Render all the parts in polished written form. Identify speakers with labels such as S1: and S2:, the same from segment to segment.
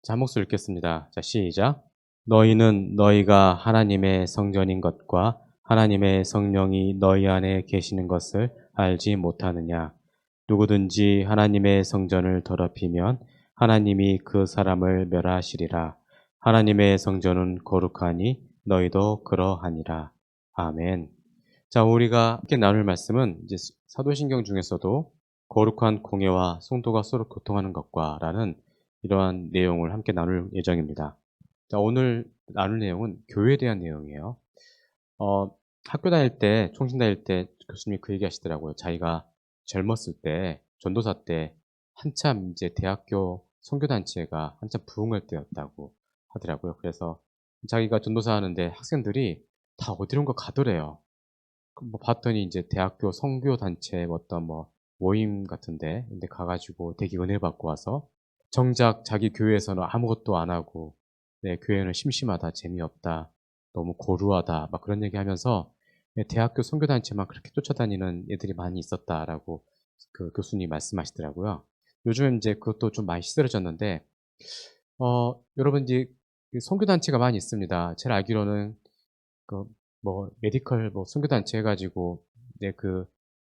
S1: 자, 목소 읽겠습니다. 자, 시작. 너희는 너희가 하나님의 성전인 것과 하나님의 성령이 너희 안에 계시는 것을 알지 못하느냐. 누구든지 하나님의 성전을 더럽히면 하나님이 그 사람을 멸하시리라. 하나님의 성전은 거룩하니 너희도 그러하니라. 아멘. 자, 우리가 함께 나눌 말씀은 이제 사도신경 중에서도 거룩한 공예와 성도가 서로 교통하는 것과 라는 이러한 내용을 함께 나눌 예정입니다. 자, 오늘 나눌 내용은 교회에 대한 내용이에요. 어, 학교 다닐 때, 총신 다닐 때 교수님이 그 얘기 하시더라고요. 자기가 젊었을 때, 전도사 때, 한참 이제 대학교 선교단체가 한참 부흥할 때였다고 하더라고요. 그래서 자기가 전도사 하는데 학생들이 다 어디론가 가더래요. 뭐 봤더니 이제 대학교 선교단체 어떤 뭐 모임 같은데, 근데 가가지고 되게 은혜 받고 와서 정작 자기 교회에서는 아무것도 안 하고, 내 교회는 심심하다, 재미없다, 너무 고루하다, 막 그런 얘기 하면서 대학교 선교단체만 그렇게 쫓아다니는 애들이 많이 있었다라고 그 교수님이 말씀하시더라고요. 요즘 이제 그것도 좀 많이 시들어졌는데, 여러분 이제 그 선교단체가 많이 있습니다. 제가 알기로는 그 뭐 메디컬 뭐 선교단체 해 가지고 이제 그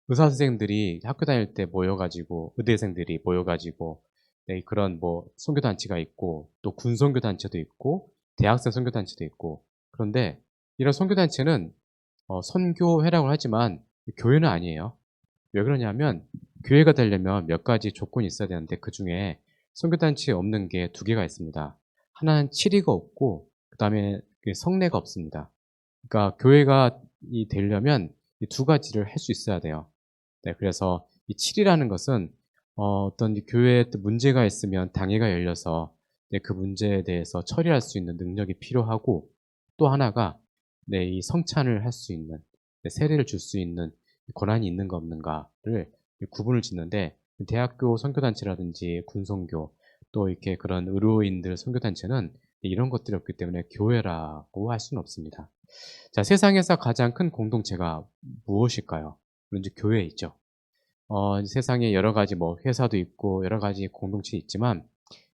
S1: 의사 선생님들이 학교 다닐 때 모여 가지고 의대생들이 모여 가지고 네 그런 뭐 선교단체가 있고 또 군 선교단체도 있고 대학생 선교단체도 있고 그런데 이런 선교단체는 선교회라고 하지만 교회는 아니에요. 왜 그러냐면 교회가 되려면 몇 가지 조건이 있어야 되는데 그중에 선교단체에 없는 게 두 개가 있습니다. 하나는 치리가 없고 그다음에 그 성례가 없습니다. 그러니까 교회가 되려면 이 두 가지를 할 수 있어야 돼요. 네, 그래서 이 7이라는 것은 어떤 이 교회에 또 문제가 있으면 당회가 열려서 네, 그 문제에 대해서 처리할 수 있는 능력이 필요하고 또 하나가 네, 이 성찬을 할 수 있는 네, 세례를 줄 수 있는 권한이 있는가 없는가를 구분을 짓는데 대학교 선교단체라든지 군선교 또 이렇게 그런 의료인들 선교단체는 이런 것들이 없기 때문에 교회라고 할 수는 없습니다. 자, 세상에서 가장 큰 공동체가 무엇일까요? 물론 이제 교회이죠. 세상에 여러 가지 뭐 회사도 있고 여러 가지 공동체 있지만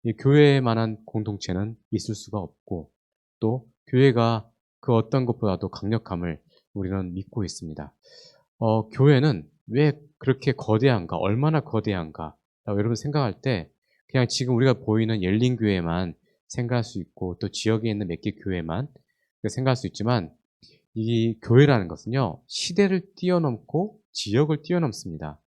S1: 이 교회만한 공동체는 있을 수가 없고 또 교회가 그 어떤 것보다도 강력함을 우리는 믿고 있습니다. 교회는 왜 그렇게 거대한가? 얼마나 거대한가? 라고 여러분 생각할 때 그냥 지금 우리가 보이는 열린교회만 생각할 수 있고 또 지역에 있는 몇 개 교회만 생각할 수 있지만 이 교회라는 것은요, 시대를 뛰어넘고 지역을 뛰어넘습니다.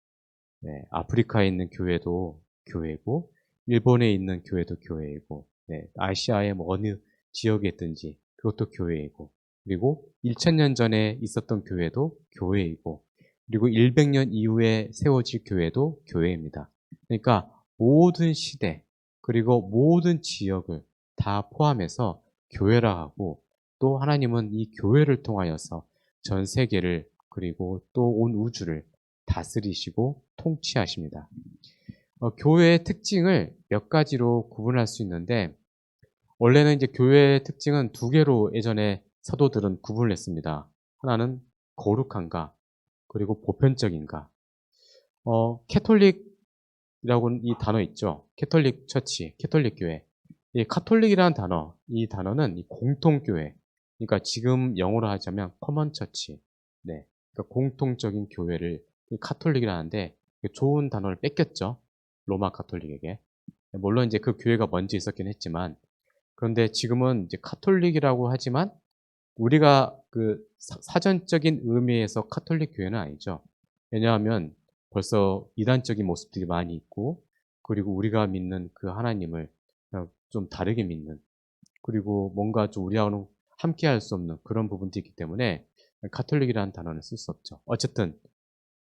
S1: 네, 아프리카에 있는 교회도 교회고, 일본에 있는 교회도 교회이고, 네, 아시아의 뭐 어느 지역에 있든지 그것도 교회이고, 그리고 1000년 전에 있었던 교회도 교회이고, 그리고 100년 이후에 세워질 교회도 교회입니다. 그러니까 모든 시대, 그리고 모든 지역을 다 포함해서 교회라 하고, 또 하나님은 이 교회를 통하여서 전 세계를 그리고 또 온 우주를 다스리시고 통치하십니다. 교회의 특징을 몇 가지로 구분할 수 있는데 원래는 이제 교회의 특징은 두 개로 예전에 사도들은 구분을 했습니다. 하나는 거룩한가 그리고 보편적인가. 캐톨릭이라고는 이 단어 있죠. 캐톨릭 처치, 캐톨릭 교회. 이 카톨릭이라는 단어, 이 단어는 이 공통교회. 그러니까 지금 영어로 하자면 커먼 처치. 네. 그러니까 공통적인 교회를 카톨릭이라는데 좋은 단어를 뺏겼죠. 로마 카톨릭에게. 물론 이제 그 교회가 먼저 있었긴 했지만 그런데 지금은 이제 카톨릭이라고 하지만 우리가 그 사전적인 의미에서 카톨릭 교회는 아니죠. 왜냐하면 벌써 이단적인 모습들이 많이 있고 그리고 우리가 믿는 그 하나님을 좀 다르게 믿는 그리고 뭔가 좀 우리하고는 함께할 수 없는 그런 부분도 있기 때문에 카톨릭이라는 단어는 쓸 수 없죠. 어쨌든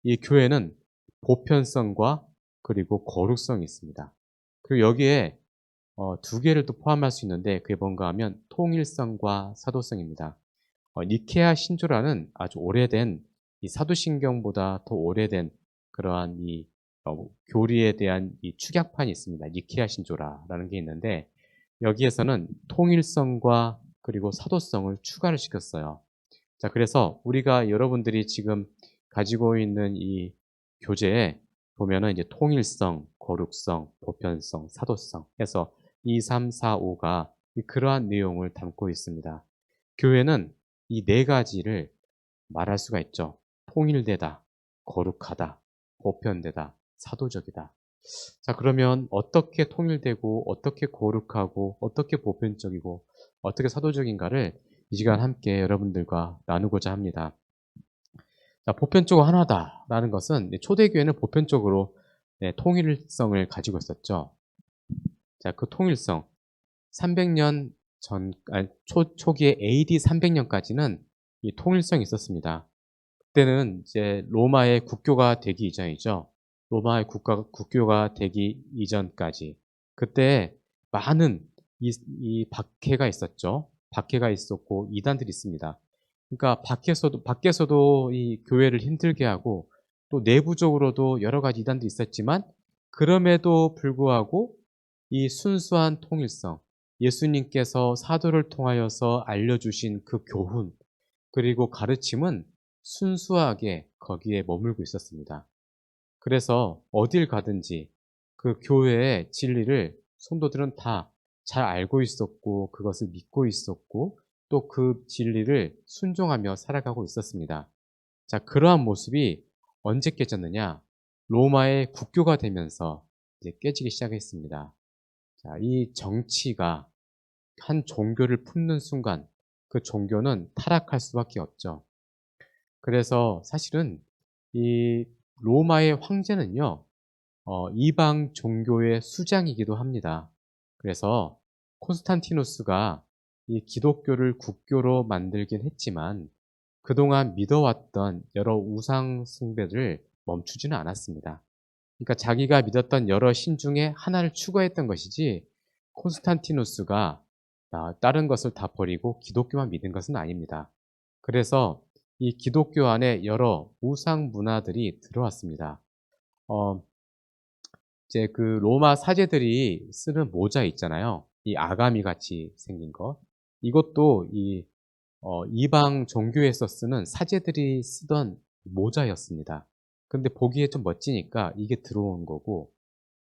S1: 이 교회는 보편성과 그리고 거룩성이 있습니다. 그리고 여기에 두 개를 또 포함할 수 있는데 그게 뭔가 하면 통일성과 사도성입니다. 니케아 신조라는 아주 오래된 이 사도신경보다 더 오래된 그러한 이 교리에 대한 이 축약판이 있습니다. 니케아 신조라라는 게 있는데 여기에서는 통일성과 그리고 사도성을 추가를 시켰어요. 자, 그래서 우리가 여러분들이 지금 가지고 있는 이 교재에 보면은 이제 통일성, 거룩성, 보편성, 사도성 해서 2, 3, 4, 5가 그러한 내용을 담고 있습니다. 교회는 이 네 가지를 말할 수가 있죠. 통일되다, 거룩하다, 보편되다, 사도적이다. 자, 그러면 어떻게 통일되고, 어떻게 거룩하고, 어떻게 보편적이고, 어떻게 사도적인가를 이 시간 함께 여러분들과 나누고자 합니다. 자, 보편적으로 하나다라는 것은 초대교회는 보편적으로 통일성을 가지고 있었죠. 자, 그 통일성. 300년 초기에 AD 300년까지는 이 통일성이 있었습니다. 그때는 이제 로마의 국교가 되기 이전이죠. 로마의 국교가 되기 이전까지. 그때 많은 이 박해가 있었죠. 박해가 있었고 이단들이 있습니다. 그러니까 밖에서도 이 교회를 힘들게 하고 또 내부적으로도 여러 가지 이단들이 있었지만 그럼에도 불구하고 이 순수한 통일성, 예수님께서 사도를 통하여서 알려주신 그 교훈, 그리고 가르침은 순수하게 거기에 머물고 있었습니다. 그래서 어딜 가든지 그 교회의 진리를 성도들은 다 잘 알고 있었고 그것을 믿고 있었고 또 그 진리를 순종하며 살아가고 있었습니다. 자, 그러한 모습이 언제 깨졌느냐? 로마의 국교가 되면서 이제 깨지기 시작했습니다. 자, 이 정치가 한 종교를 품는 순간 그 종교는 타락할 수밖에 없죠. 그래서 사실은 이 로마의 황제는요, 이방 종교의 수장이기도 합니다. 그래서 콘스탄티누스가 이 기독교를 국교로 만들긴 했지만 그동안 믿어왔던 여러 우상 숭배를 멈추지는 않았습니다. 그러니까 자기가 믿었던 여러 신 중에 하나를 추구했던 것이지 콘스탄티누스가 다른 것을 다 버리고 기독교만 믿은 것은 아닙니다. 그래서 이 기독교 안에 여러 우상 문화들이 들어왔습니다. 어, 이제 그 로마 사제들이 쓰는 모자 있잖아요. 이 아가미 같이 생긴 거. 이것도 이방 종교에서 쓰는 사제들이 쓰던 모자였습니다. 근데 보기에 좀 멋지니까 이게 들어온 거고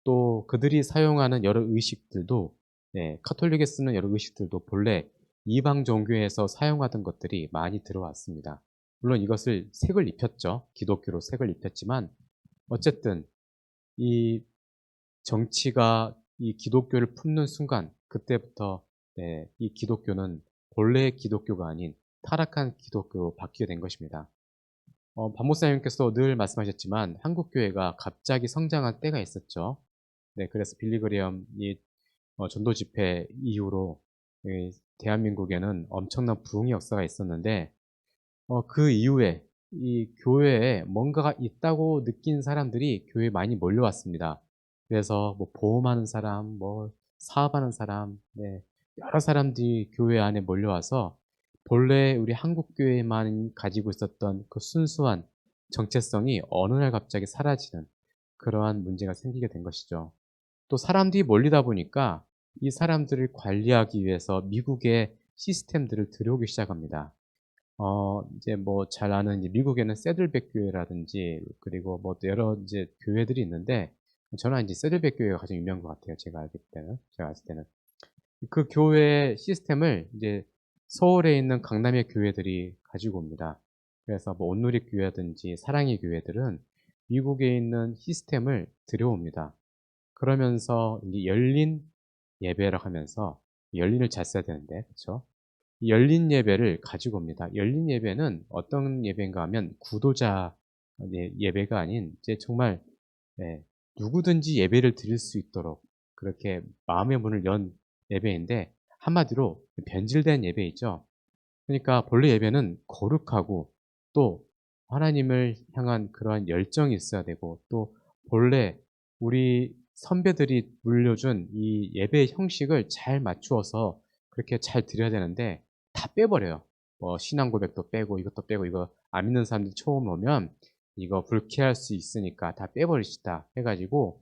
S1: 또 그들이 사용하는 여러 의식들도 카톨릭에 쓰는 여러 의식들도 본래 이방 종교에서 사용하던 것들이 많이 들어왔습니다. 물론 이것을 색을 입혔죠. 기독교로 색을 입혔지만 어쨌든 이 정치가 이 기독교를 품는 순간 그때부터 이 기독교는 본래의 기독교가 아닌 타락한 기독교로 바뀌게 된 것입니다. 박 목사님께서 늘 말씀하셨지만 한국 교회가 갑자기 성장한 때가 있었죠. 네, 그래서 빌리그레엄이 전도 집회 이후로 이 대한민국에는 엄청난 부흥의 역사가 있었는데 그 이후에 이 교회에 뭔가가 있다고 느낀 사람들이 교회에 많이 몰려왔습니다. 그래서 뭐 보험하는 사람, 뭐 사업하는 사람, 여러 사람들이 교회 안에 몰려와서 본래 우리 한국 교회만 가지고 있었던 그 순수한 정체성이 어느 날 갑자기 사라지는 그러한 문제가 생기게 된 것이죠. 또 사람들이 몰리다 보니까 이 사람들을 관리하기 위해서 미국의 시스템들을 들여오기 시작합니다. 이제 뭐 잘 아는 이제 미국에는 세들백 교회라든지 그리고 뭐 여러 이제 교회들이 있는데 저는 이제 세들백 교회가 가장 유명한 것 같아요. 제가 알을 때는. 그 교회 시스템을 이제 서울에 있는 강남의 교회들이 가지고 옵니다. 그래서 뭐 온누리 교회라든지 사랑의 교회들은 미국에 있는 시스템을 들여옵니다. 그러면서 이제 열린 예배를 하면서 열린을 잘 써야 되는데, 그쵸? 열린 예배를 가지고 옵니다. 열린 예배는 어떤 예배인가 하면 구도자 예배가 아닌 이제 정말 예, 누구든지 예배를 드릴 수 있도록 그렇게 마음의 문을 연 예배인데 한마디로 변질된 예배이죠. 그러니까 본래 예배는 거룩하고 또 하나님을 향한 그러한 열정이 있어야 되고 또 본래 우리 선배들이 물려준 이 예배의 형식을 잘 맞추어서 그렇게 잘 드려야 되는데 다 빼버려요. 뭐 신앙 고백도 빼고 이것도 빼고 이거 안 믿는 사람들이 처음 오면 이거 불쾌할 수 있으니까 다 빼버리시다 해가지고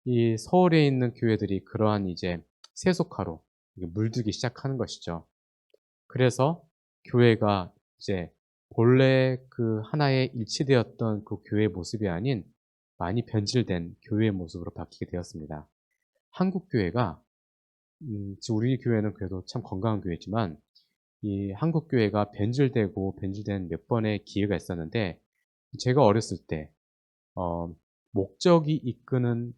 S1: 이 서울에 있는 교회들이 그러한 이제 세속화로 물들기 시작하는 것이죠. 그래서 교회가 이제 본래 그 하나의 일치되었던 그 교회의 모습이 아닌 많이 변질된 교회의 모습으로 바뀌게 되었습니다. 한국 교회가 지금 우리 교회는 그래도 참 건강한 교회지만 이 한국 교회가 변질되고 변질된 몇 번의 기회가 있었는데 제가 어렸을 때 어 목적이 이끄는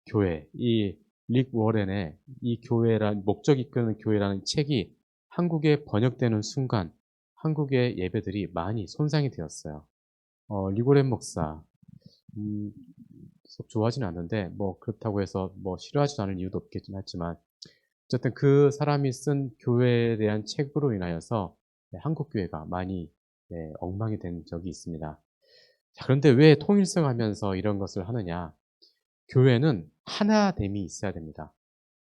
S1: 교회 이 릭 워렌의 이 교회란 목적이 이끄는 교회라는 책이 한국에 번역되는 순간 한국의 예배들이 많이 손상이 되었어요. 릭 워렌 목사 음 썩 좋아하지는 않는데 뭐 그렇다고 해서 뭐 싫어하지도 않을 이유도 없겠긴 하지만 어쨌든 그 사람이 쓴 교회에 대한 책으로 인하여서 네 한국 교회가 많이 네 엉망이 된 적이 있습니다. 자 그런데 왜 통일성하면서 이런 것을 하느냐. 교회는 하나됨이 있어야 됩니다.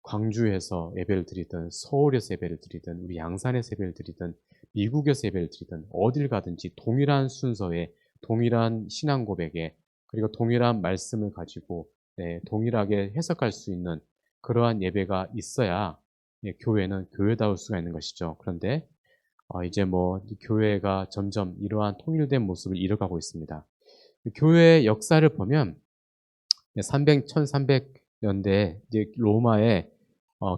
S1: 광주에서 예배를 드리든 서울에서 예배를 드리든 우리 양산에서 예배를 드리든 미국에서 예배를 드리든 어딜 가든지 동일한 순서에 동일한 신앙 고백에 그리고 동일한 말씀을 가지고 네 동일하게 해석할 수 있는 그러한 예배가 있어야 예 교회는 교회다울 수가 있는 것이죠. 그런데 이제 뭐 교회가 점점 이러한 통일된 모습을 잃어가고 있습니다. 교회의 역사를 보면 네 1300 년대에 이제 로마에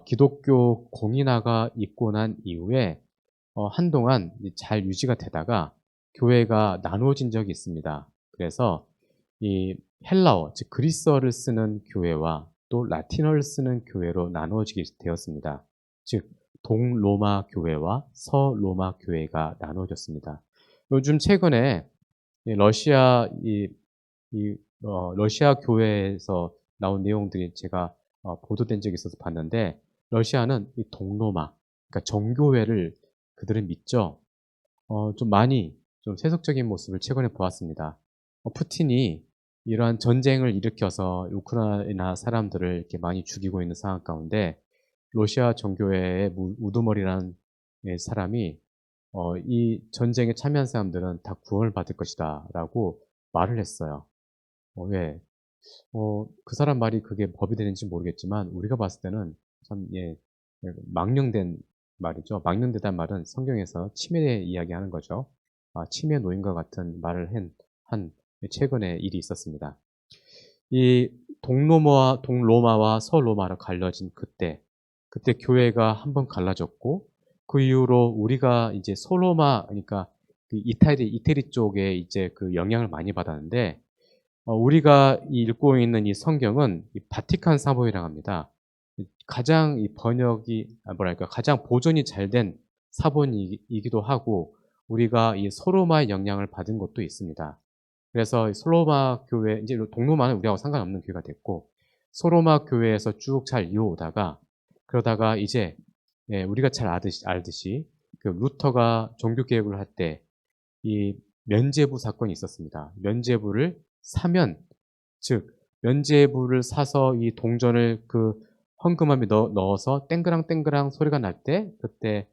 S1: 기독교 공인화가 있고 난 이후에 한동안 이제 잘 유지가 되다가 교회가 나누어진 적이 있습니다. 그래서 이 헬라어 즉 그리스어를 쓰는 교회와 또 라틴어를 쓰는 교회로 나누어지게 되었습니다. 즉 동로마 교회와 서로마 교회가 나누어졌습니다. 요즘 최근에 이 러시아 러시아 교회에서 나온 내용들이 제가 보도된 적이 있어서 봤는데 러시아는 이 동로마 그러니까 정교회를 그들은 믿죠. 좀 많이 좀 세속적인 모습을 최근에 보았습니다. 푸틴이 이러한 전쟁을 일으켜서 우크라이나 사람들을 이렇게 많이 죽이고 있는 상황 가운데 러시아 정교회의 우두머리라는 예 사람이 "이 전쟁에 참여한 사람들은 다 구원을 받을 것이다."라고 말을 했어요. 왜 그 사람 말이 그게 법이 되는지 모르겠지만 우리가 봤을 때는 참 망령된 말이죠. 망령되다는 말은 성경에서 침해 이야기하는 거죠. 침해 노인과 같은 말을 한 최근에 일이 있었습니다. 이 동로마와 서로마로 갈라진 그때 교회가 한번 갈라졌고 그 이후로 우리가 이제 서로마 그러니까 그 이태리 쪽에 이제 그 영향을 많이 받았는데 우리가 읽고 있는 이 성경은 이 바티칸 사본이라고 합니다. 가장 이 번역이 뭐랄까 가장 보존이 잘 된 사본이기도 하고 우리가 이 소로마의 영향을 받은 것도 있습니다. 그래서 이 소로마 교회 이제 동로마는 우리하고 상관없는 교회가 됐고 소로마 교회에서 쭉 잘 이어오다가 그러다가 이제 우리가 잘 알듯이 그 루터가 종교 개혁을 할 때 이 면죄부 사건이 있었습니다. 면죄부를 사면 즉 면죄부를 사서 이 동전을 그 헌금함에 넣어서 땡그랑땡그랑 소리가 날 때 그때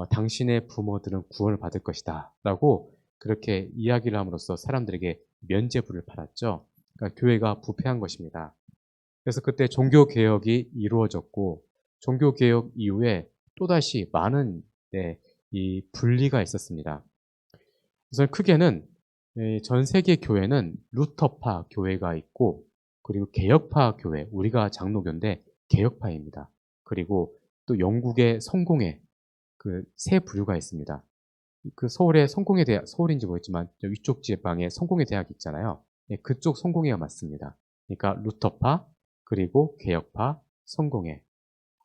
S1: "당신의 부모들은 구원을 받을 것이다."라고 그렇게 이야기를 함으로써 사람들에게 면죄부를 팔았죠. 그러니까 교회가 부패한 것입니다. 그래서 그때 종교 개혁이 이루어졌고 종교 개혁 이후에 또다시 많은 이 분리가 있었습니다. 우선 크게는 전 세계 교회는 루터파 교회가 있고 그리고 개혁파 교회, 우리가 장로교인데 개혁파입니다. 그리고 또 영국의 성공회 그 세 부류가 있습니다. 그 서울의 성공회 대학 서울인지 모르겠지만 저 위쪽 지방에 성공회 대학이 있잖아요. 예 그쪽 성공회가 맞습니다. 그러니까 루터파 그리고 개혁파, 성공회.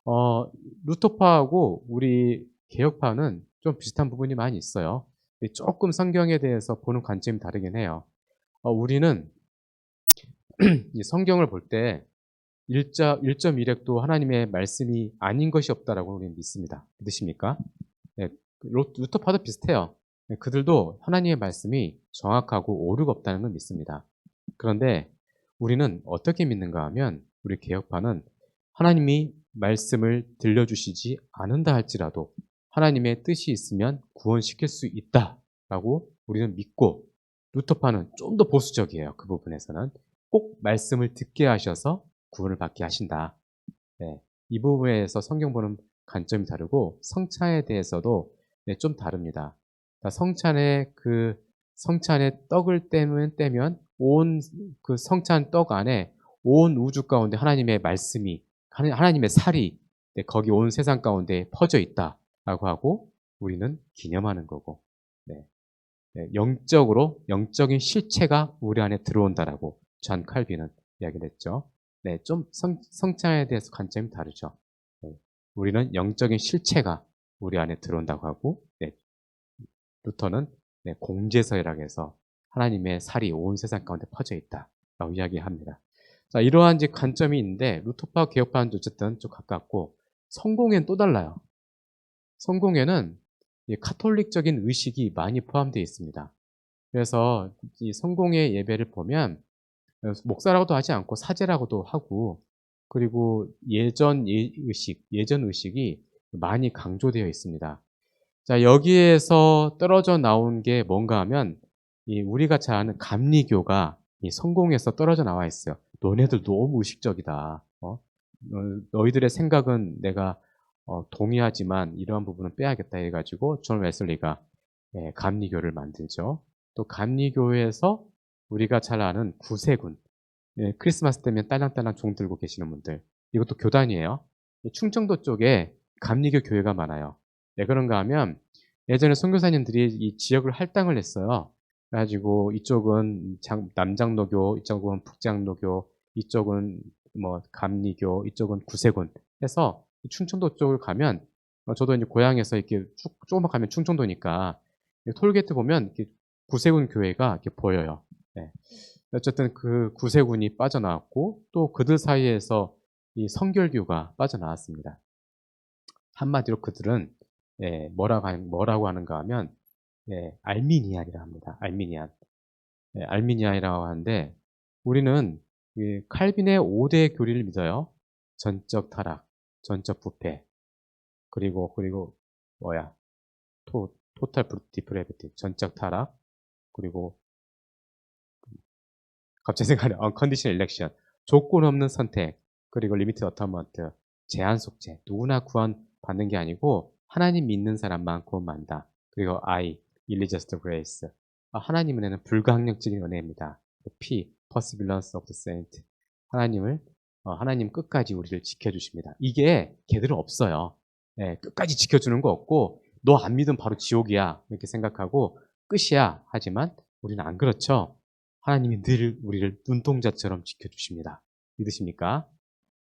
S1: 어 루터파하고 우리 개혁파는 좀 비슷한 부분이 많이 있어요. 쪼끔 성경에 대해서 보는 관점이 다르긴 해요. 우리는 이 성경을 볼 때 일점일획도 하나님의 말씀이 아닌 것이 없다라고 우리는 믿습니다. 믿으십니까? 네. 루터파도 비슷해요. 네 그들도 하나님의 말씀이 정확하고 오류가 없다는 걸 믿습니다. 그런데 우리는 어떻게 믿는가 하면 우리 개혁파는 하나님이 말씀을 들려주시지 않는다 할지라도 하나님의 뜻이 있으면 구원시킬 수 있다라고 우리는 믿고 루터파는 좀 더 보수적이에요. 그 부분에서는. 꼭 말씀을 듣게 하셔서 구원을 받게 하신다. 네. 이 부분에서 성경 보는 관점이 다르고 성찬에 대해서도 좀 다릅니다. 그러니까 성찬의 떡을 떼면 온 그 성찬 떡 안에 온 우주 가운데 하나님의 말씀이 하나님의 살이 네, 거기 온 세상 가운데 퍼져 있다라고 하고 우리는 기념하는 거고 네, 네, 영적인 실체가 우리 안에 들어온다라고 존 칼빈은 이야기를 했죠. 네, 좀 성찬에 대해서 관점이 다르죠. 네, 우리는 영적인 실체가 우리 안에 들어온다고 하고 네, 루터는 네, 공제서이라고 해서 하나님의 살이 온 세상 가운데 퍼져 있다라고 이야기합니다. 자, 이러한 이제 관점이 있는데 루터파 개혁파는 어쨌든 좀 가깝고 성공에는 또 달라요. 성공에는 이 카톨릭적인 의식이 많이 포함되어 있습니다. 그래서 이 성공의 예배를 보면 목사라고도 하지 않고 사제라고도 하고 그리고 예전 의식이 많이 강조되어 있습니다. 자, 여기에서 떨어져 나온 게 뭔가 하면 이 우리가 잘 아는 감리교가 이 성공에서 떨어져 나와 있어요. 너네들 너무 의식적이다. 너희들의 생각은 내가 동의하지만 이러한 부분은 빼야겠다 해가지고 존 웨슬리가 감리교를 만들죠. 또 감리교에서 우리가 잘 아는 구세군, 크리스마스 때면 딸랑딸랑 종 들고 계시는 분들, 이것도 교단이에요. 충청도 쪽에 감리교 교회가 많아요. 왜 그런가 하면 예전에 선교사님들이 이 지역을 할당을 했어요. 그래가지고 이쪽은 남장로교, 이쪽은 북장로교, 이쪽은 뭐 감리교, 이쪽은 구세군 해서 충청도 쪽을 가면 저도 이제 고향에서 이렇게 쭉 조금만 가면 충청도니까 톨게이트 보면 이렇게 구세군 교회가 이렇게 보여요. 네. 어쨌든 그 구세군이 빠져나왔고 또 그들 사이에서 이 성결교가 빠져나왔습니다. 한마디로 그들은 뭐라고 하는가 하면 알미니안이라 합니다. 알미니안. 알미니안이라고 하는데 우리는 이 칼빈의 5대 교리를 믿어요. 전적 타락, 전적 부패, 그리고 뭐야 토탈 디프레비티, 전적 타락, 그리고 갑자기 생각나네. unconditional election, 조건 없는 선택, 그리고 리미트 어터먼트, 제한 속죄. 누구나 구원 받는 게 아니고 하나님 믿는 사람만 구원받는다. 그리고 I, religious grace. 하나님 은혜는 불가항력적인 은혜입니다. P, perseverance of the saint. 하나님 끝까지 우리를 지켜주십니다. 이게 걔들은 없어요. 끝까지 지켜주는 거 없고 너 안 믿으면 바로 지옥이야 이렇게 생각하고 끝이야. 하지만 우리는 안 그렇죠. 하나님이 늘 우리를 눈동자처럼 지켜주십니다. 믿으십니까?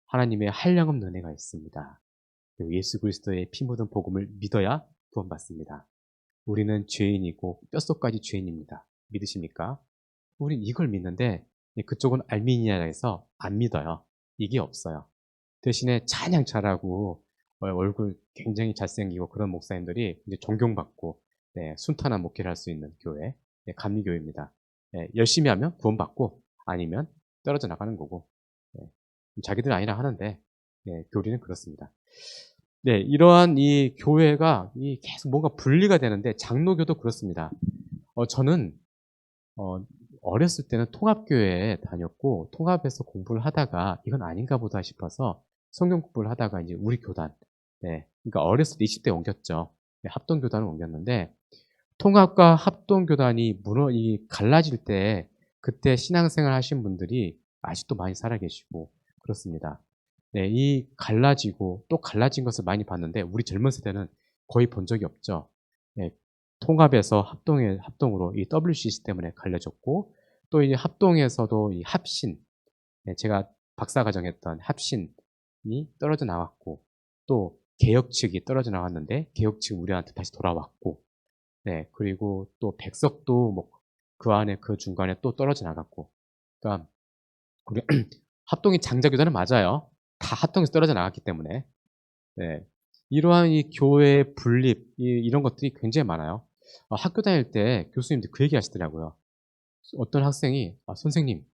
S1: 하나님의 한량없는 은혜가 있습니다. 그리고 예수 그리스도의 피 묻은 복음을 믿어야 구원받습니다. 우리는 죄인이고 뼛속까지 죄인입니다. 믿으십니까? 우린 이걸 믿는데 그쪽은 알미니아에서 안 믿어요. 이게 없어요. 대신에 찬양 잘하고 얼굴 굉장히 잘생기고 그런 목사님들이 이제 존경받고 순탄한 목회를 할 수 있는 교회, 감리교회입니다. 열심히 하면 구원받고 아니면 떨어져 나가는 거고 자기들 아니라 하는데 교리는 그렇습니다. 네, 이러한 이 교회가 계속 뭔가 분리가 되는데 장로교도 그렇습니다. 저는 어렸을 때는 통합교회에 다녔고 통합에서 공부를 하다가 이건 아닌가 보다 싶어서 성경 공부를 하다가 이제 우리 교단, 그러니까 어렸을 때 20대 옮겼죠. 합동교단을 옮겼는데 통합과 합동교단이 갈라질 때 그때 신앙생활 하신 분들이 아직도 많이 살아계시고 그렇습니다. 이 갈라지고 또 갈라진 것을 많이 봤는데 우리 젊은 세대는 거의 본 적이 없죠. 통합에서 합동으로 이 WCC 때문에 갈려졌고 또 이 합동에서도 이 합신, 제가 박사과정 했던 합신이 떨어져 나왔고 또 개혁 측이 떨어져 나왔는데 개혁 측 우리한테 다시 돌아왔고 그리고 또 백석도 뭐 그 안에 그 중간에 또 떨어져 나갔고 그러니까 우리 합동이 장자교단은 맞아요. 다 합동에서 떨어져 나갔기 때문에 이러한 이 교회의 분립 이런 것들이 굉장히 많아요. 학교 다닐 때 교수님들 그 얘기 하시더라고요. 어떤 학생이 선생님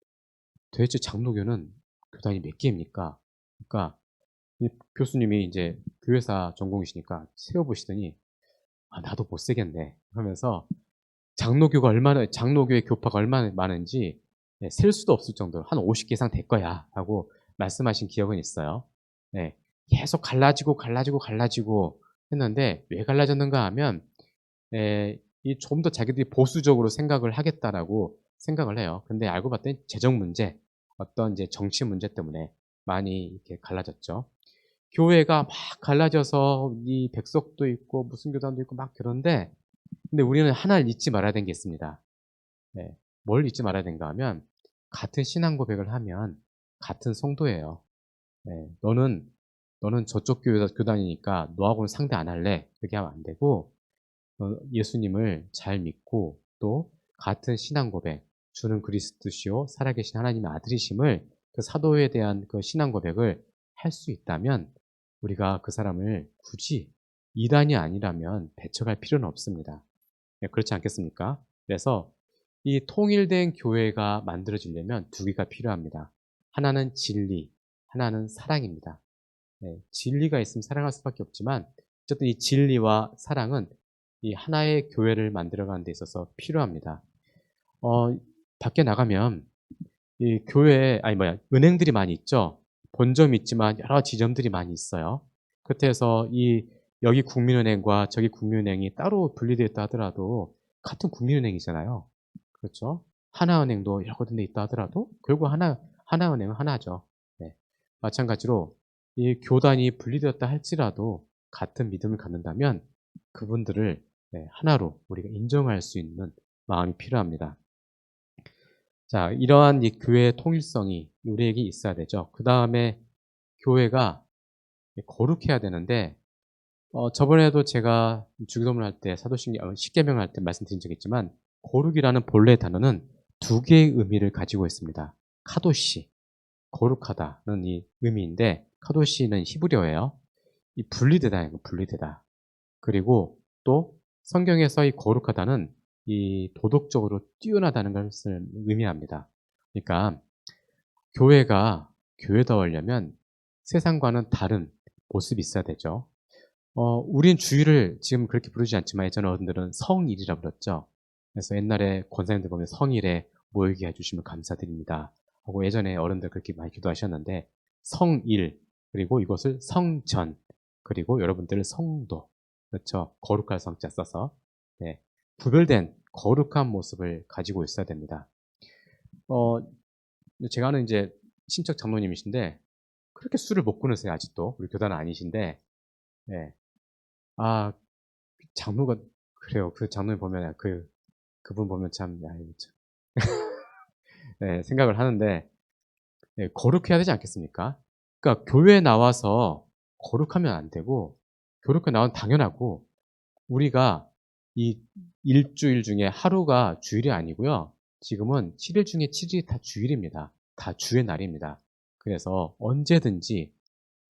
S1: 도대체 장로교는 교단이 몇 개입니까? 그러니까 이 교수님이 이제 교회사 전공이시니까 세워보시더니 나도 못 세겠네 하면서 장로교의 교파가 얼마나 많은지 셀 수도 없을 정도로 한 50개 이상 될 거야 라고 말씀하신 기억은 있어요. 계속 갈라지고 했는데 왜 갈라졌는가 하면 좀 더 자기들이 보수적으로 생각을 하겠다라고 생각을 해요. 근데 알고 봤더니 재정 문제, 어떤 이제 정치 문제 때문에 많이 이렇게 갈라졌죠. 교회가 막 갈라져서 이 백석도 있고 무슨 교단도 있고 막 그런데 근데 우리는 하나를 잊지 말아야 되는 게 있습니다. 네. 뭘 잊지 말아야 되는가 하면 같은 신앙 고백을 하면 같은 성도예요. 네. "너는 저쪽 교단이니까 너하고는 상대 안 할래." 그렇게 하면 안 되고 예수님을 잘 믿고 또 같은 신앙 고백, 주는 그리스도시요 살아계신 하나님의 아들이심을 그 사도에 대한 그 신앙 고백을 할 수 있다면 우리가 그 사람을 굳이 이단이 아니라면 배척할 필요는 없습니다. 네, 그렇지 않겠습니까? 그래서 이 통일된 교회가 만들어지려면 두 개가 필요합니다. 하나는 진리, 하나는 사랑입니다. 네, 진리가 있으면 사랑할 수밖에 없지만 어쨌든 이 진리와 사랑은 이 하나의 교회를 만들어가는 데 있어서 필요합니다. 어, 밖에 나가면 이 교회 아니 뭐야 은행들이 많이 있죠. 본점이 있지만 여러 지점들이 많이 있어요. 그렇게 해서 이 여기 국민은행과 저기 국민은행이 따로 분리되어 있다 하더라도 같은 국민은행이잖아요. 그렇죠? 하나은행도 여러 군데 있다 하더라도 결국 하나은행은 하나죠. 네. 마찬가지로 이 교단이 분리되었다 할지라도 같은 믿음을 갖는다면 그분들을 네, 하나로 우리가 인정할 수 있는 마음이 필요합니다. 자, 이러한 이 교회의 통일성이 우리에게 있어야 되죠. 그 다음에 교회가 거룩해야 되는데, 저번에도 제가 주기도문을 할 때, 십계명을 할 때 말씀드린 적이 있지만, 거룩이라는 본래 단어는 두 개의 의미를 가지고 있습니다. 카도시, 거룩하다는 이 의미인데, 카도시는 히브리어예요. 이 분리되다, 분리되다. 그리고 또 성경에서 이 거룩하다는 이 도덕적으로 뛰어나다는 것을 의미합니다. 그러니까 교회가 교회다우려면 세상과는 다른 모습이 있어야 되죠. 우린 주일을 지금 그렇게 부르지 않지만 예전 어른들은 성일이라고 불렀죠. 그래서 옛날에 권사님들 보면 성일에 모이게 해주시면 감사드립니다. 하고 예전에 어른들 그렇게 많이 기도하셨는데 성일 그리고 이것을 성전 그리고 여러분들 성도 그렇죠. 거룩할 성자 써서 네, 구별된 거룩한 모습을 가지고 있어야 됩니다. 어, 제가 아는 이제 친척 장로님이신데 그렇게 술을 못 끊으세요 아직도 우리 교단은 아니신데 네. 아 장로가 그래요. 그 장로님 보면 그분 보면 참 야 이거 참 네, 생각을 하는데 네, 거룩해야 되지 않겠습니까? 그러니까 교회에 나와서 거룩하면 안 되고 교룩해 나온 당연하고 우리가 이 일주일 중에 하루가 주일이 아니고요. 지금은 7일 중에 7일이 다 주일입니다. 다 주의 날입니다. 그래서 언제든지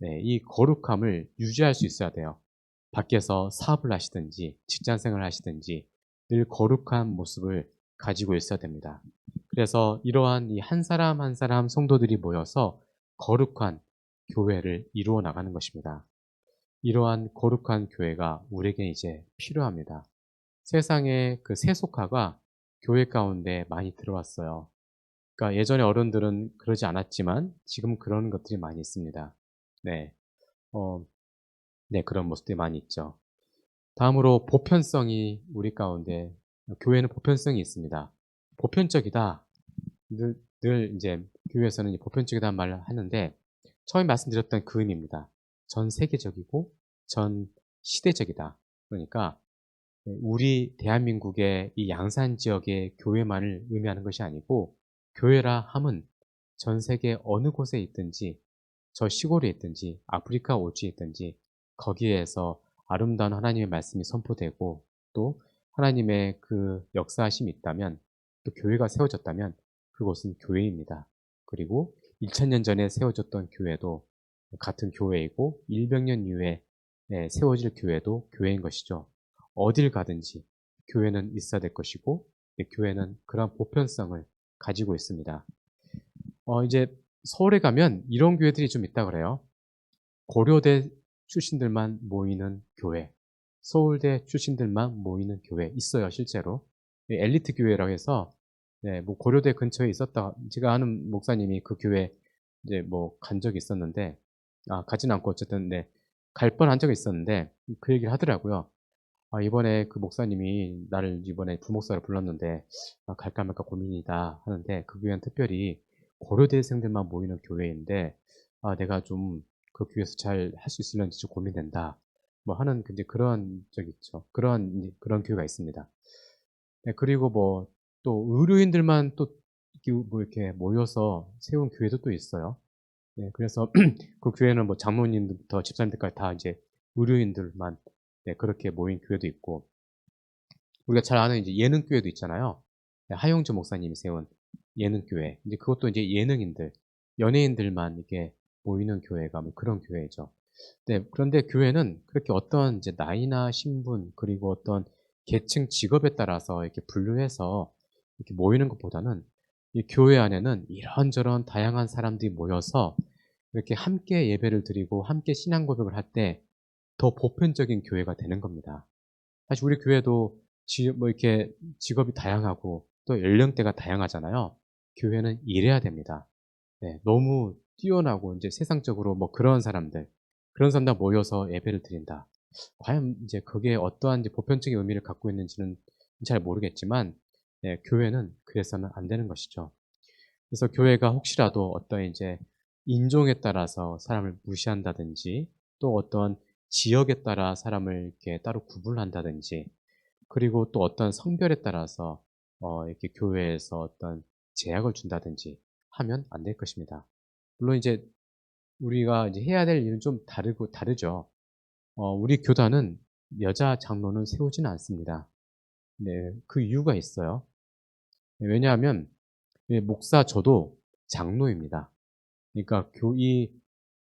S1: 네, 이 거룩함을 유지할 수 있어야 돼요. 밖에서 사업을 하시든지 직장 생활을 하시든지 늘 거룩한 모습을 가지고 있어야 됩니다. 그래서 이러한 이 한 사람 한 사람 성도들이 모여서 거룩한 교회를 이루어 나가는 것입니다. 이러한 거룩한 교회가 우리에게 이제 필요합니다. 세상의 그 세속화가 교회 가운데 많이 들어왔어요. 그러니까 예전에 어른들은 그러지 않았지만 지금 그런 것들이 많이 있습니다. 네. 어, 네, 그런 모습들이 많이 있죠. 다음으로 보편성이 우리 가운데 교회는 보편성이 있습니다. 보편적이다. 늘 이제 교회에서는 보편적이다는 말을 하는데 처음에 말씀드렸던 그 의미입니다. 전 세계적이고 전 시대적이다. 그러니까 우리 대한민국의 이 양산 지역의 교회만을 의미하는 것이 아니고 교회라 함은 전 세계 어느 곳에 있든지 저 시골에 있든지 아프리카 오지에 있든지 거기에서 아름다운 하나님의 말씀이 선포되고 또 하나님의 그 역사하심이 있다면 또 교회가 세워졌다면 그곳은 교회입니다. 그리고 2000년 전에 세워졌던 교회도 같은 교회이고 100년 이후에 세워질 교회도 교회인 것이죠. 어딜 가든지 교회는 있어야 될 것이고 교회는 그런 보편성을 가지고 있습니다. 이제 서울에 가면 이런 교회들이 좀 있다 그래요. 고려대 출신들만 모이는 교회, 서울대 출신들만 모이는 교회 있어요, 실제로. 엘리트 교회라고 해서 네, 뭐 고려대 근처에 있었다. 제가 아는 목사님이 그 교회 이제 뭐 간 적이 있었는데 가진 않고 어쨌든 네, 갈 뻔한 적이 있었는데 그 얘기를 하더라고요. 이번에 그 목사님이 나를 이번에 부목사로 불렀는데 갈까 말까 고민이다 하는데 그 교회는 특별히 고려대생들만 모이는 교회인데 내가 좀 그 교회에서 잘 할 수 있을런지 좀 고민된다. 뭐 하는 이제 그런 적이 있죠. 그런 교회가 있습니다. 네, 그리고 뭐 또 의료인들만 또 이렇게 모여서 세운 교회도 또 있어요. 네, 그래서 그 교회는 뭐 장로님부터 집사님들까지 다 이제 의료인들만, 네, 그렇게 모인 교회도 있고, 우리가 잘 아는 이제 예능교회도 있잖아요. 네, 하용주 목사님이 세운 예능교회. 이제 그것도 이제 예능인들, 연예인들만 이렇게 모이는 교회가 뭐 그런 교회죠. 네, 그런데 교회는 그렇게 어떤 이제 나이나 신분, 그리고 어떤 계층, 직업에 따라서 이렇게 분류해서 이렇게 모이는 것보다는 이 교회 안에는 이런저런 다양한 사람들이 모여서 이렇게 함께 예배를 드리고 함께 신앙 고백을 할 때 더 보편적인 교회가 되는 겁니다. 사실 우리 교회도 뭐 이렇게 직업이 다양하고 또 연령대가 다양하잖아요. 교회는 이래야 됩니다. 네, 너무 뛰어나고 이제 세상적으로 뭐 그런 사람들 모여서 예배를 드린다. 과연 이제 그게 어떠한 이제 보편적인 의미를 갖고 있는지는 잘 모르겠지만, 네, 교회는 그래서는 안 되는 것이죠. 그래서 교회가 혹시라도 어떤 이제 인종에 따라서 사람을 무시한다든지, 또 어떤 지역에 따라 사람을 이렇게 따로 구분한다든지, 그리고 또 어떤 성별에 따라서 이렇게 교회에서 어떤 제약을 준다든지 하면 안 될 것입니다. 물론 이제 우리가 이제 해야 될 일은 좀 다르죠. 우리 교단은 여자 장로는 세우지는 않습니다. 네, 그 이유가 있어요. 네, 왜냐하면 목사 저도 장로입니다. 그러니까 이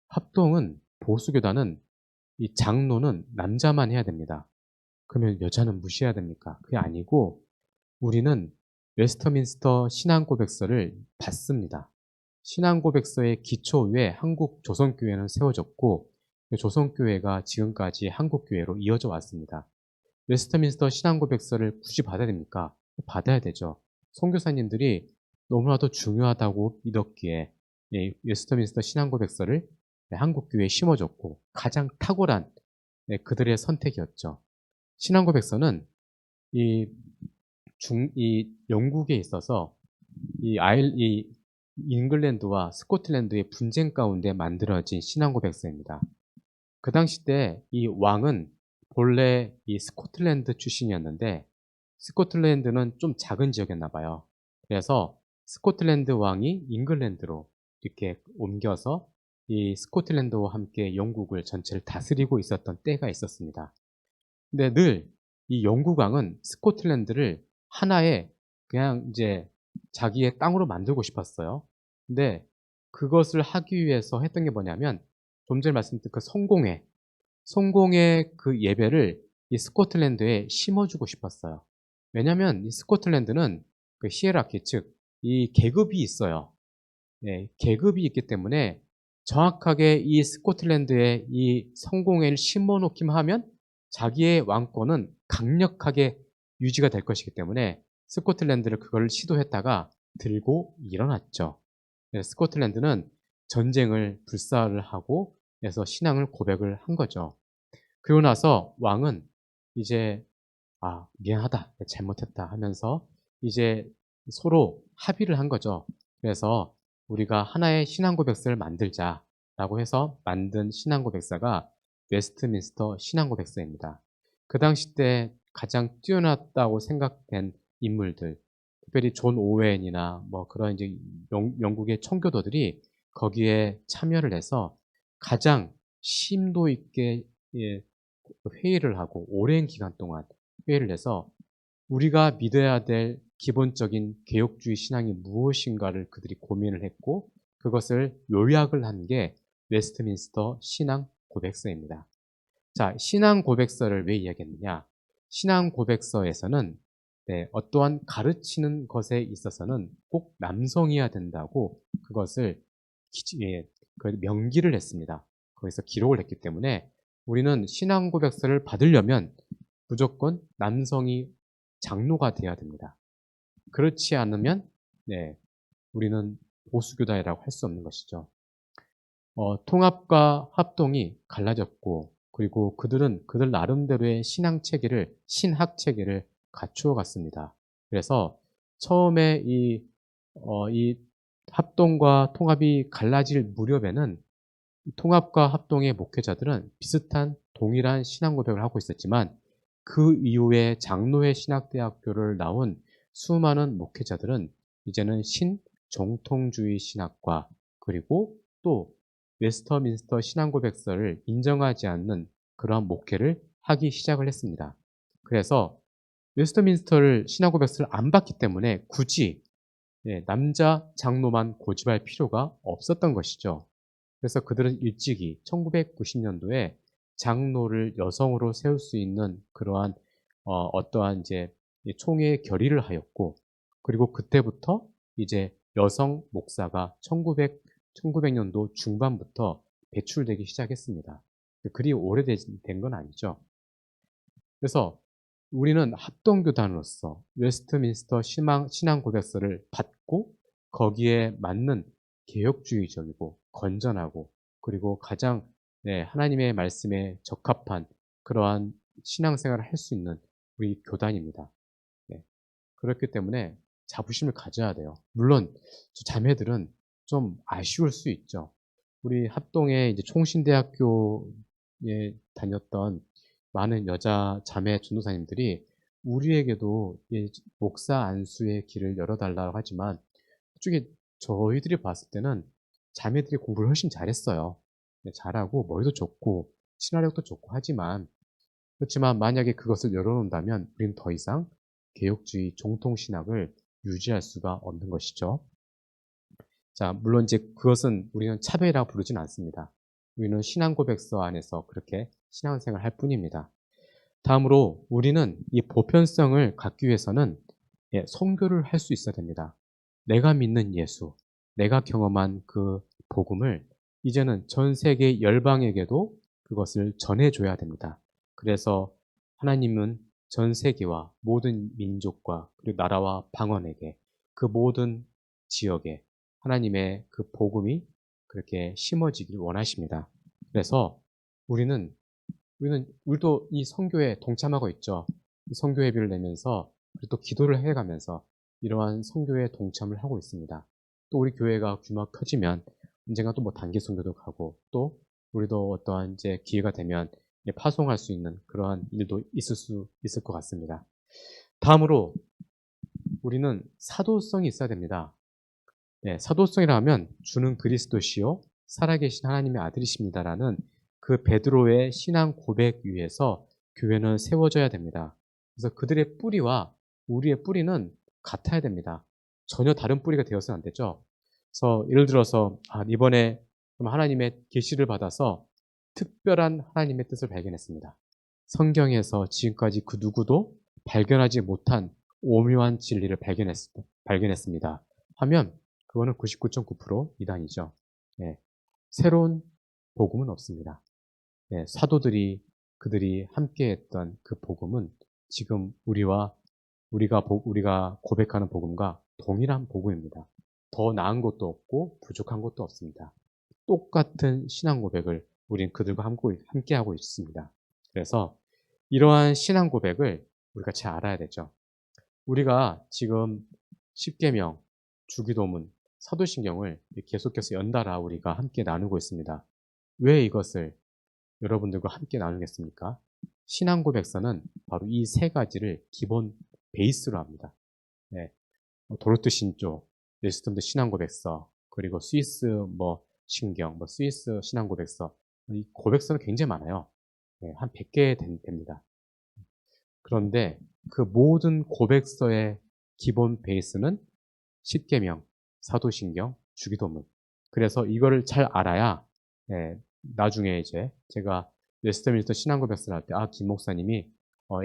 S1: 합동은, 보수교단은 이 장로는 남자만 해야 됩니다. 그러면 여자는 무시해야 됩니까? 그게 아니고 우리는 웨스터민스터 신앙고백서를 받습니다. 신앙고백서의 기초 위에 한국 조선교회는 세워졌고, 조선교회가 지금까지 한국교회로 이어져 왔습니다. 웨스터민스터 신앙고백서를 굳이 받아야 됩니까? 받아야 되죠. 선교사님들이 너무나도 중요하다고 믿었기에 웨스터민스터 신앙고백서를 한국교회에 심어줬고, 가장 탁월한 그들의 선택이었죠. 신앙고백서는 이 이 영국에 있어서 이 잉글랜드와 스코틀랜드의 분쟁 가운데 만들어진 신앙고백서입니다. 그 당시 때 이 왕은 본래 이 스코틀랜드 출신이었는데, 스코틀랜드는 좀 작은 지역이었나 봐요. 그래서 스코틀랜드 왕이 잉글랜드로 이렇게 옮겨서 이 스코틀랜드와 함께 영국을 전체를 다스리고 있었던 때가 있었습니다. 근데 늘 이 영국 왕은 스코틀랜드를 하나의 그냥 이제 자기의 땅으로 만들고 싶었어요. 근데 그것을 하기 위해서 했던 게 뭐냐면, 좀 전에 말씀드린 그 성공의 그 예배를 이 스코틀랜드에 심어주고 싶었어요. 왜냐면 이 스코틀랜드는 그 히에라키, 즉 이 계급이 있어요. 네, 계급이 있기 때문에 정확하게 이 스코틀랜드에 이 성공회를 심어 놓기만 하면 자기의 왕권은 강력하게 유지가 될 것이기 때문에 스코틀랜드를 그걸 시도했다가 들고 일어났죠. 스코틀랜드는 전쟁을 불사를 하고 그래서 신앙을 고백을 한 거죠. 그러고 나서 왕은 이제 미안하다. 잘못했다 하면서 이제 서로 합의를 한 거죠. 그래서 우리가 하나의 신앙고백서를 만들자라고 해서 만든 신앙고백서가 웨스트민스터 신앙고백서입니다. 그 당시 때 가장 뛰어났다고 생각된 인물들, 특별히 존 오웬이나 뭐 그런 이제 영국의 청교도들이 거기에 참여를 해서 가장 심도 있게 회의를 하고 오랜 기간 동안 회의를 해서 우리가 믿어야 될 기본적인 개혁주의 신앙이 무엇인가를 그들이 고민을 했고, 그것을 요약을 한 게 웨스트민스터 신앙 고백서입니다. 자, 신앙 고백서를 왜 이야기했느냐? 신앙 고백서에서는 어떠한 가르치는 것에 있어서는 꼭 남성이어야 된다고 그것을 그 명기를 했습니다. 거기서 기록을 했기 때문에 우리는 신앙 고백서를 받으려면 무조건 남성이 장로가 돼야 됩니다. 그렇지 않으면 우리는 보수교단이라고 할 수 없는 것이죠. 통합과 합동이 갈라졌고, 그리고 그들은 그들 나름대로의 신학 체계를 갖추어 갔습니다. 그래서 처음에 이 합동과 통합이 갈라질 무렵에는 통합과 합동의 목회자들은 비슷한 동일한 신앙 고백을 하고 있었지만 그 이후에 장로회 신학대학교를 나온 수많은 목회자들은 이제는 신정통주의 신학과 그리고 또 웨스터민스터 신앙 고백서를 인정하지 않는 그러한 목회를 하기 시작을 했습니다. 그래서 웨스터민스터를 신앙 고백서를 안 받기 때문에 굳이 남자 장로만 고집할 필요가 없었던 것이죠. 그래서 그들은 일찍이 1990년도에 장로를 여성으로 세울 수 있는 그러한 어떠한 이제 총회 결의를 하였고, 그리고 그때부터 이제 여성 목사가 1900년도 중반부터 배출되기 시작했습니다. 그리 오래된 건 아니죠. 그래서 우리는 합동교단으로서 웨스트민스터 신앙 고백서를 받고 거기에 맞는 개혁주의적이고 건전하고 그리고 가장 하나님의 말씀에 적합한 그러한 신앙생활을 할 수 있는 우리 교단입니다. 네. 그렇기 때문에 자부심을 가져야 돼요. 물론 자매들은 좀 아쉬울 수 있죠. 우리 합동의 이제 총신대학교에 다녔던 많은 여자 자매 전도사님들이 우리에게도 이 목사 안수의 길을 열어달라고 하지만 솔직히 저희들이 봤을 때는 자매들이 공부를 훨씬 잘했어요. 네, 잘하고 머리도 좋고 친화력도 좋고 하지만 그렇지만 만약에 그것을 열어놓는다면 우리는 더 이상 개혁주의 정통신학을 유지할 수가 없는 것이죠. 자, 물론 이제 그것은 우리는 차별이라고 부르진 않습니다. 우리는 신앙 고백서 안에서 그렇게 신앙생활을 할 뿐입니다. 다음으로 우리는 이 보편성을 갖기 위해서는 선교를 할 수 있어야 됩니다. 내가 믿는 예수, 내가 경험한 그 복음을 이제는 전 세계 열방에게도 그것을 전해줘야 됩니다. 그래서 하나님은 전 세계와 모든 민족과 그리고 나라와 방언에게 그 모든 지역에 하나님의 그 복음이 그렇게 심어지길 원하십니다. 그래서 우리도 이 선교에 동참하고 있죠. 이 선교 예비를 내면서 그리고 또 기도를 해가면서 이러한 선교에 동참을 하고 있습니다. 또 우리 교회가 규모가 커지면 언젠가 또 뭐 단기 선교도 가고 또 우리도 어떠한 이제 기회가 되면 파송할 수 있는 그러한 일도 있을 것 같습니다. 다음으로 우리는 사도성이 있어야 됩니다. 사도성이라 하면 주는 그리스도시요 살아계신 하나님의 아들이십니다라는 그 베드로의 신앙 고백 위에서 교회는 세워져야 됩니다. 그래서 그들의 뿌리와 우리의 뿌리는 같아야 됩니다. 전혀 다른 뿌리가 되어서는 안 되죠. 그래서 예를 들어서 이번에 하나님의 계시를 받아서 특별한 하나님의 뜻을 발견했습니다. 성경에서 지금까지 그 누구도 발견하지 못한 오묘한 진리를 발견했습니다. 하면 그거는 99.9% 이단이죠. 새로운 복음은 없습니다. 그들이 함께했던 그 복음은 지금 우리가 고백하는 복음과 동일한 복음입니다. 더 나은 것도 없고 부족한 것도 없습니다. 똑같은 신앙 고백을 우린 그들과 함께하고 있습니다. 그래서 이러한 신앙 고백을 우리가 잘 알아야 되죠. 우리가 지금 십계명, 주기도문, 사도신경을 계속해서 연달아 우리가 함께 나누고 있습니다. 왜 이것을 여러분들과 함께 나누겠습니까? 신앙 고백서는 바로 이 세 가지를 기본 베이스로 합니다. 도르트 신조, 넬스턴드 신앙 고백서, 그리고 스위스 신경, 스위스 신앙 고백서. 이 고백서는 굉장히 많아요. 한 100개 됩니다. 그런데 그 모든 고백서의 기본 베이스는 십계명, 사도신경, 주기도문. 그래서 이거를 잘 알아야 나중에 이제 제가 웨스터민스터 신앙고백서를 할 때 김 목사님이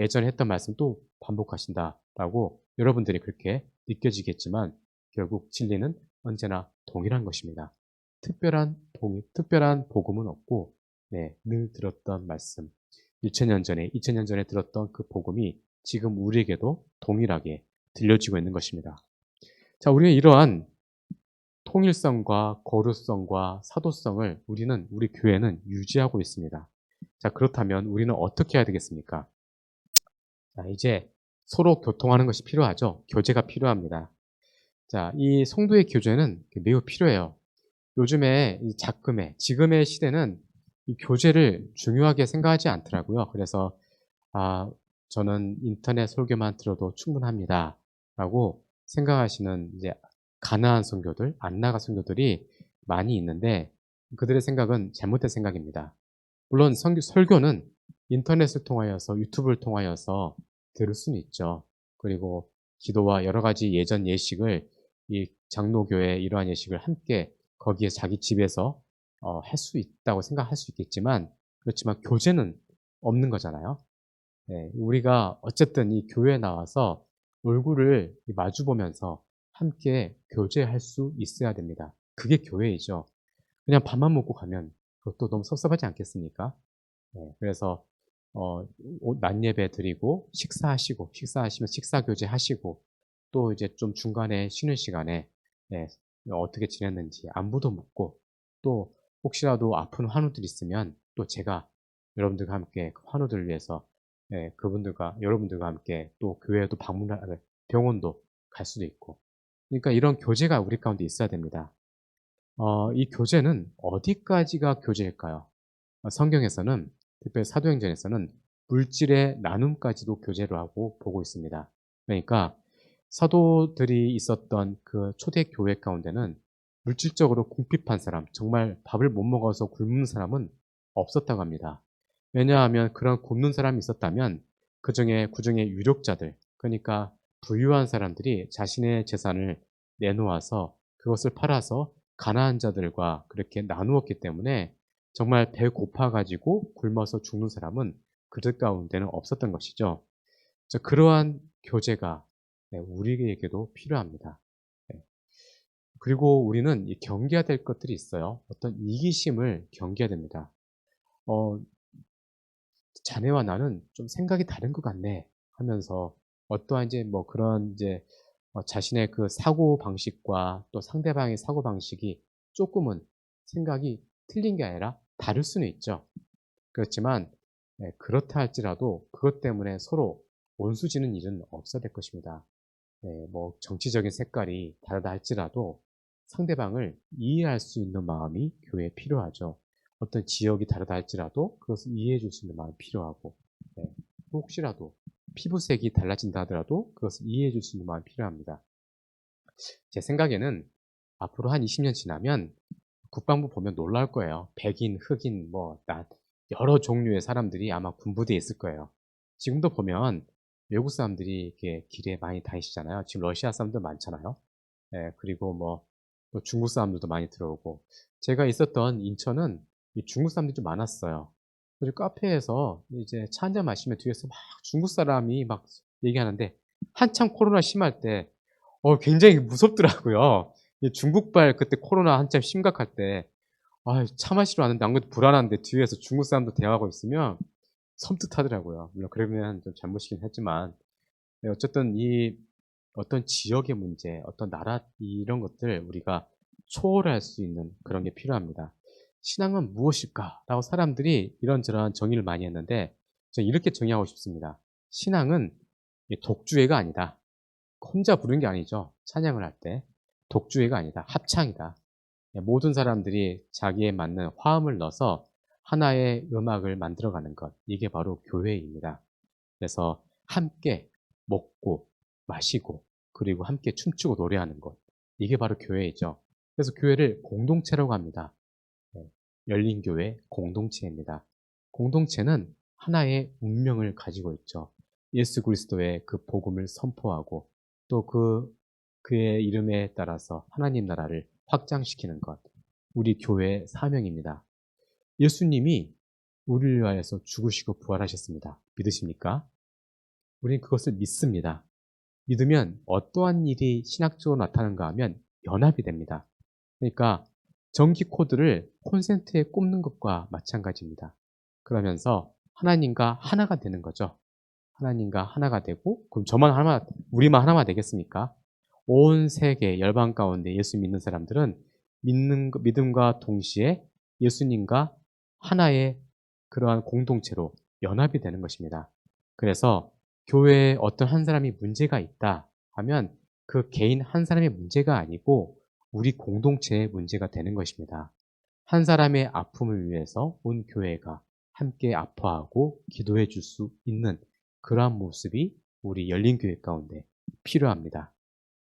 S1: 예전에 했던 말씀 또 반복하신다라고 여러분들이 그렇게 느껴지겠지만 결국 진리는 언제나 동일한 것입니다. 특별한 복음은 없고 늘 들었던 말씀 2000년 전에 들었던 그 복음이 지금 우리에게도 동일하게 들려지고 있는 것입니다. 자, 우리는 이러한 통일성과 거룩성과 사도성을 우리 교회는 유지하고 있습니다. 자, 그렇다면 우리는 어떻게 해야 되겠습니까? 자, 이제 서로 교통하는 것이 필요하죠. 교제가 필요합니다. 자, 이 성도의 교제는 매우 필요해요. 요즘에 이 지금의 시대는 이 교제를 중요하게 생각하지 않더라고요. 그래서 아 저는 인터넷 설교만 들어도 충분합니다라고 생각하시는 이제 가나안 선교들, 안나가 선교들이 많이 있는데 그들의 생각은 잘못된 생각입니다. 물론 설교는 인터넷을 통하여서 유튜브를 통하여서 들을 수는 있죠. 그리고 기도와 여러 가지 예전 예식을 이 장로교의 이러한 예식을 함께 거기에 자기 집에서 할 수 있다고 생각할 수 있겠지만 그렇지만 교제는 없는 거잖아요. 네, 우리가 어쨌든 이 교회에 나와서 얼굴을 마주 보면서 함께 교제할 수 있어야 됩니다. 그게 교회이죠. 그냥 밥만 먹고 가면 그것도 너무 섭섭하지 않겠습니까? 네, 그래서 낮예배 드리고 식사하시면 식사 교제하시고 또 이제 좀 중간에 쉬는 시간에 예, 어떻게 지냈는지 안부도 묻고 또 혹시라도 아픈 환우들 있으면 또 제가 여러분들과 함께 그 환우들을 위해서 예, 여러분들과 함께 또 교회에도 병원도 갈 수도 있고 그러니까 이런 교제가 우리 가운데 있어야 됩니다. 이 교제는 어디까지가 교제일까요? 성경에서는 특별히 사도행전에서는 물질의 나눔까지도 교제로 하고 보고 있습니다. 그러니까 사도들이 있었던 그 초대 교회 가운데는 물질적으로 궁핍한 사람, 정말 밥을 못 먹어서 굶는 사람은 없었다고 합니다. 왜냐하면 그런 굶는 사람이 있었다면 그중에 유력자들, 그러니까 부유한 사람들이 자신의 재산을 내놓아서 그것을 팔아서 가난한 자들과 그렇게 나누었기 때문에 정말 배 고파 가지고 굶어서 죽는 사람은 그들 가운데는 없었던 것이죠. 그러한 교제가 네, 우리에게도 필요합니다. 네. 그리고 우리는 경계해야 될 것들이 있어요. 어떤 이기심을 경계해야 됩니다. 어, 자네와 나는 좀 생각이 다른 것 같네 하면서 어떠한 이제 뭐 그런 이제 자신의 그 사고 방식과 또 상대방의 사고 방식이 조금은 생각이 틀린 게 아니라 다를 수는 있죠. 그렇지만 그렇다 할지라도 그것 때문에 서로 원수지는 일은 없어야 될 것입니다. 뭐 정치적인 색깔이 다르다 할지라도 상대방을 이해할 수 있는 마음이 교회에 필요하죠. 어떤 지역이 다르다 할지라도 그것을 이해해 줄 수 있는 마음이 필요하고 네, 혹시라도 피부색이 달라진다 하더라도 그것을 이해해 줄 수 있는 마음이 필요합니다. 제 생각에는 앞으로 한 20년 지나면 국방부 보면 놀랄 거예요. 백인, 흑인, 여러 종류의 사람들이 아마 군부대에 있을 거예요. 지금도 보면 외국 사람들이 이렇게 길에 많이 다니시잖아요. 지금 러시아 사람들 많잖아요. 예, 그리고 또 중국 사람들도 많이 들어오고. 제가 있었던 인천은 이 중국 사람들이 좀 많았어요. 그리고 카페에서 이제 차 한잔 마시면 뒤에서 막 중국 사람이 막 얘기하는데 한참 코로나 심할 때 굉장히 무섭더라고요. 이 중국발 그때 코로나 한참 심각할 때 차 마시러 왔는데 안 그래도 불안한데 뒤에서 중국 사람도 대화하고 있으면 섬뜩하더라고요. 물론 그러면 좀 잘못이긴 했지만 네, 어쨌든 이 어떤 지역의 문제, 어떤 나라 이런 것들 우리가 초월할 수 있는 그런 게 필요합니다. 신앙은 무엇일까?라고 사람들이 이런저런 정의를 많이 했는데 저는 이렇게 정의하고 싶습니다. 신앙은 독주회가 아니다. 혼자 부르는 게 아니죠. 찬양을 할 때. 독주회가 아니다. 합창이다. 모든 사람들이 자기에 맞는 화음을 넣어서 하나의 음악을 만들어가는 것. 이게 바로 교회입니다. 그래서 함께 먹고 마시고 그리고 함께 춤추고 노래하는 것. 이게 바로 교회이죠. 그래서 교회를 공동체라고 합니다. 네, 열린 교회 공동체입니다. 공동체는 하나의 운명을 가지고 있죠. 예수 그리스도의 그 복음을 선포하고 또 그의 이름에 따라서 하나님 나라를 확장시키는 것. 우리 교회의 사명입니다. 예수님이 우리를 위하여서 죽으시고 부활하셨습니다. 믿으십니까? 우리는 그것을 믿습니다. 믿으면 어떠한 일이 신학적으로 나타나는가 하면 연합이 됩니다. 그러니까 전기 코드를 콘센트에 꼽는 것과 마찬가지입니다. 그러면서 하나님과 하나가 되는 거죠. 하나님과 하나가 되고 그럼 우리만 하나만 되겠습니까? 온 세계 열방 가운데 예수 믿는 사람들은 믿음과 동시에 예수님과 하나의 그러한 공동체로 연합이 되는 것입니다. 그래서 교회에 어떤 한 사람이 문제가 있다 하면 그 개인 한 사람의 문제가 아니고 우리 공동체의 문제가 되는 것입니다. 한 사람의 아픔을 위해서 온 교회가 함께 아파하고 기도해 줄 수 있는 그러한 모습이 우리 열린 교회 가운데 필요합니다.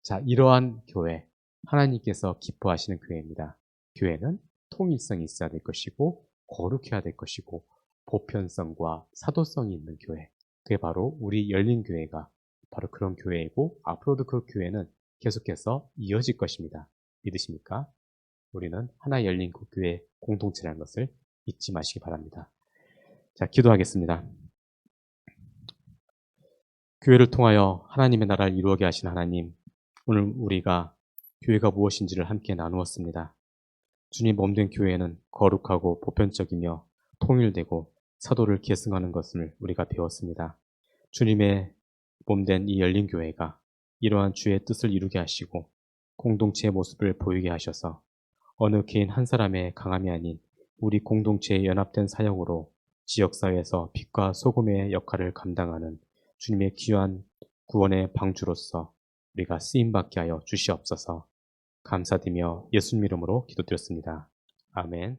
S1: 자, 이러한 교회, 하나님께서 기뻐하시는 교회입니다. 교회는 통일성이 있어야 될 것이고, 거룩해야 될 것이고, 보편성과 사도성이 있는 교회. 그게 바로 우리 열린 교회가 바로 그런 교회이고, 앞으로도 그 교회는 계속해서 이어질 것입니다. 믿으십니까? 우리는 하나 열린 그 교회 공동체라는 것을 잊지 마시기 바랍니다. 자, 기도하겠습니다. 교회를 통하여 하나님의 나라를 이루게 하신 하나님, 오늘 우리가 교회가 무엇인지를 함께 나누었습니다. 주님 몸된 교회는 거룩하고 보편적이며 통일되고 사도를 계승하는 것을 우리가 배웠습니다. 주님의 몸된 이 열린 교회가 이러한 주의 뜻을 이루게 하시고 공동체의 모습을 보이게 하셔서 어느 개인 한 사람의 강함이 아닌 우리 공동체의 연합된 사역으로 지역사회에서 빛과 소금의 역할을 감당하는 주님의 귀한 구원의 방주로서 우리가 쓰임받게 하여 주시옵소서. 감사드리며 예수님 이름으로 기도드렸습니다. 아멘.